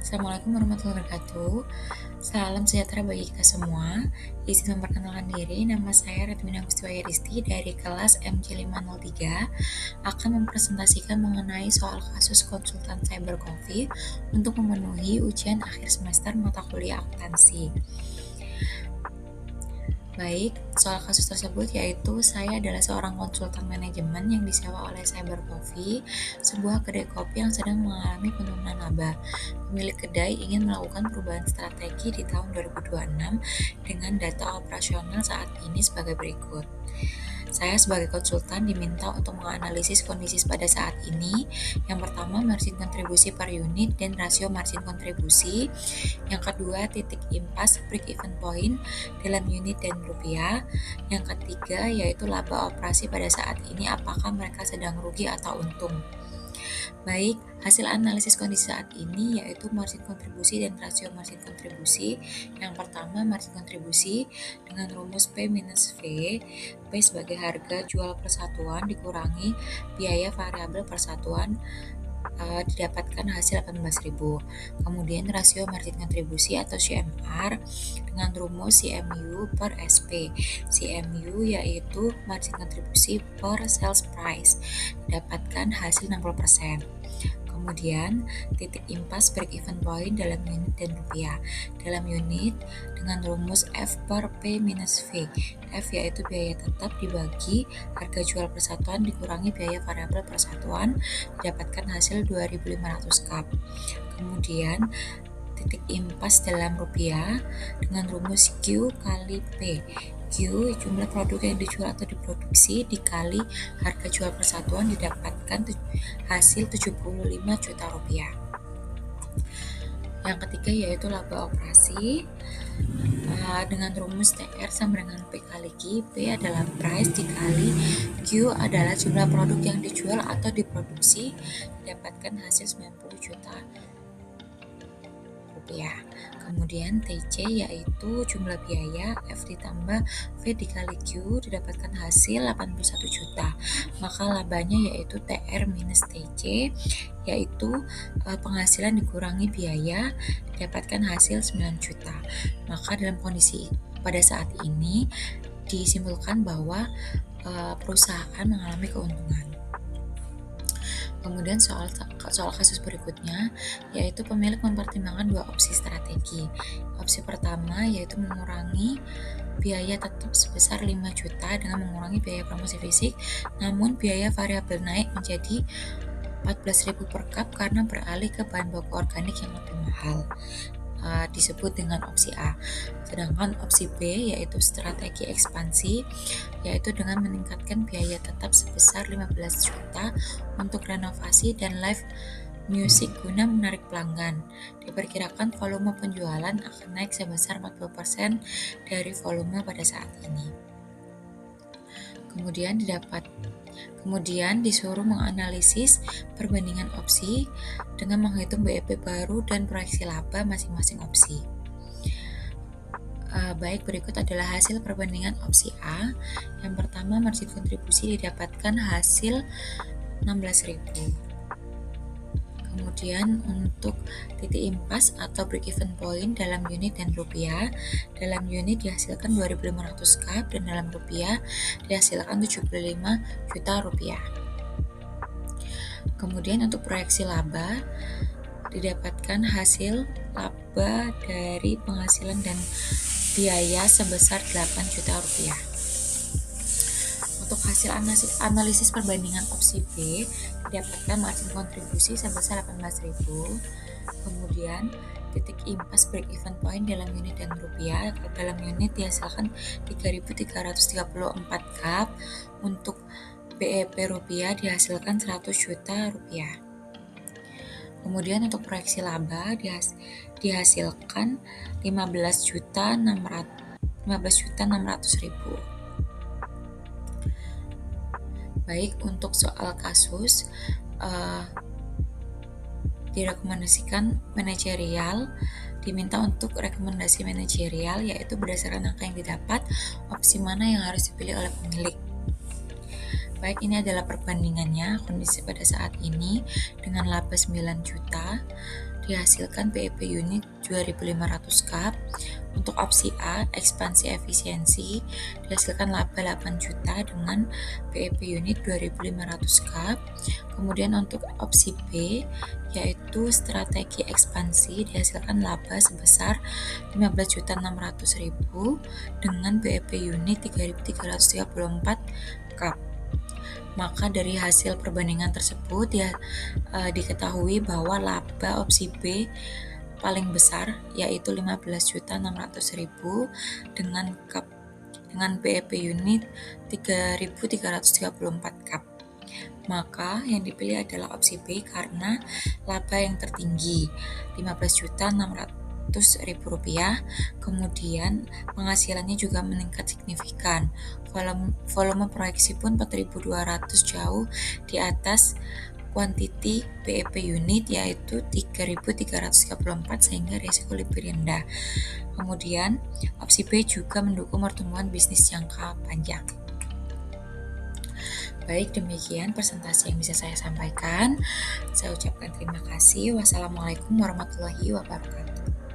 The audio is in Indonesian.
Assalamualaikum warahmatullahi wabarakatuh. Salam sejahtera bagi kita semua. Izin memperkenalkan diri, nama saya Redmina Agustiwaya Risti dari kelas MJ503 akan mempresentasikan mengenai soal kasus konsultan cyber coffee untuk memenuhi ujian akhir semester mata kuliah akuntansi. Baik, soal kasus tersebut yaitu saya adalah seorang konsultan manajemen yang disewa oleh Cyber Coffee, sebuah kedai kopi yang sedang mengalami penurunan laba. Pemilik kedai ingin melakukan perubahan strategi di tahun 2026 dengan data operasional saat ini sebagai berikut. Saya sebagai konsultan diminta untuk menganalisis kondisi pada saat ini. Yang pertama, margin kontribusi per unit dan rasio margin kontribusi. Yang kedua, titik impas break even point dalam unit dan rupiah. Yang ketiga, yaitu laba operasi pada saat ini, apakah mereka sedang rugi atau untung. Baik, hasil analisis kondisi saat ini yaitu margin kontribusi dan rasio margin kontribusi. Yang pertama, margin kontribusi dengan rumus P minus V. P sebagai harga jual persatuan dikurangi biaya variabel persatuan, didapatkan hasil 18.000. Kemudian rasio margin kontribusi atau CMR dengan rumus CMU per SP. CMU yaitu margin kontribusi per sales price, didapatkan hasil 60%. Kemudian, titik impas break even point dalam unit dan rupiah. Dalam unit dengan rumus F per P minus V. F yaitu biaya tetap dibagi harga jual persatuan dikurangi biaya variabel persatuan, didapatkan hasil 2.500 cup. Kemudian, titik impas dalam rupiah dengan rumus Q kali P. Q jumlah produk yang dijual atau diproduksi dikali harga jual persatuan, didapatkan hasil 75 juta rupiah. Yang ketiga yaitu laba operasi dengan rumus TR sama dengan P kali Q. P adalah price dikali Q adalah jumlah produk yang dijual atau diproduksi, didapatkan hasil 90 juta rupiah. Kemudian TC yaitu jumlah biaya, F ditambah V dikali Q, didapatkan hasil 81 juta. Maka labanya yaitu TR minus TC, yaitu penghasilan dikurangi biaya, didapatkan hasil 9 juta. Maka dalam kondisi pada saat ini disimpulkan bahwa perusahaan mengalami keuntungan. Kemudian soal kasus berikutnya yaitu pemilik mempertimbangkan dua opsi strategi. Opsi pertama yaitu mengurangi biaya tetap sebesar 5 juta dengan mengurangi biaya promosi fisik, namun biaya variabel naik menjadi 14.000 per cup karena beralih ke bahan baku organik yang lebih mahal. Disebut dengan opsi A. Sedangkan opsi B yaitu strategi ekspansi, yaitu dengan meningkatkan biaya tetap sebesar 15 juta untuk renovasi dan live music guna menarik pelanggan. Diperkirakan volume penjualan akan naik sebesar 40% dari volume pada saat ini. Kemudian disuruh menganalisis perbandingan opsi dengan menghitung BEP baru dan proyeksi laba masing-masing opsi. Baik, berikut adalah hasil perbandingan opsi A. Yang pertama, margin kontribusi didapatkan hasil 16.000. Kemudian untuk titik impas atau break even point dalam unit dan rupiah, dalam unit dihasilkan 2.500 cup dan dalam rupiah dihasilkan 75 juta rupiah. Kemudian untuk proyeksi laba didapatkan hasil laba dari penghasilan dan biaya sebesar 8 juta rupiah. Untuk hasil analisis perbandingan opsi B didapatkan margin kontribusi sebesar 18.000. Kemudian titik impas break even point dalam unit dan rupiah, dalam unit dihasilkan 3.334 cup. Untuk BEP rupiah dihasilkan 100 juta rupiah. Kemudian untuk proyeksi laba dihasilkan 15.600.000. Baik, untuk soal kasus direkomendasikan manajerial, diminta untuk rekomendasi manajerial yaitu berdasarkan angka yang didapat, opsi mana yang harus dipilih oleh pemilik. Baik, ini adalah perbandingannya kondisi pada saat ini dengan laba 9 juta dihasilkan BEP unit 2.500 cup. Untuk opsi A, ekspansi efisiensi, dihasilkan laba 8 juta dengan BEP unit 2.500 cup. Kemudian untuk opsi B, yaitu strategi ekspansi, dihasilkan laba sebesar 15.600.000 dengan BEP unit 3.334 cup. Maka dari hasil perbandingan tersebut ya diketahui bahwa laba opsi B paling besar, yaitu 15.600.000 dengan BEP unit 3.334 cup. Maka yang dipilih adalah opsi B karena laba yang tertinggi 15.600.000 rupiah, kemudian penghasilannya juga meningkat signifikan. Volume proyeksi pun 4.200, jauh di atas kuantiti BEP unit yaitu 3.334 sehingga risiko lebih rendah. Kemudian opsi B juga mendukung pertumbuhan bisnis jangka panjang. Baik, demikian presentasi yang bisa saya sampaikan. Saya ucapkan terima kasih. Wassalamualaikum warahmatullahi wabarakatuh.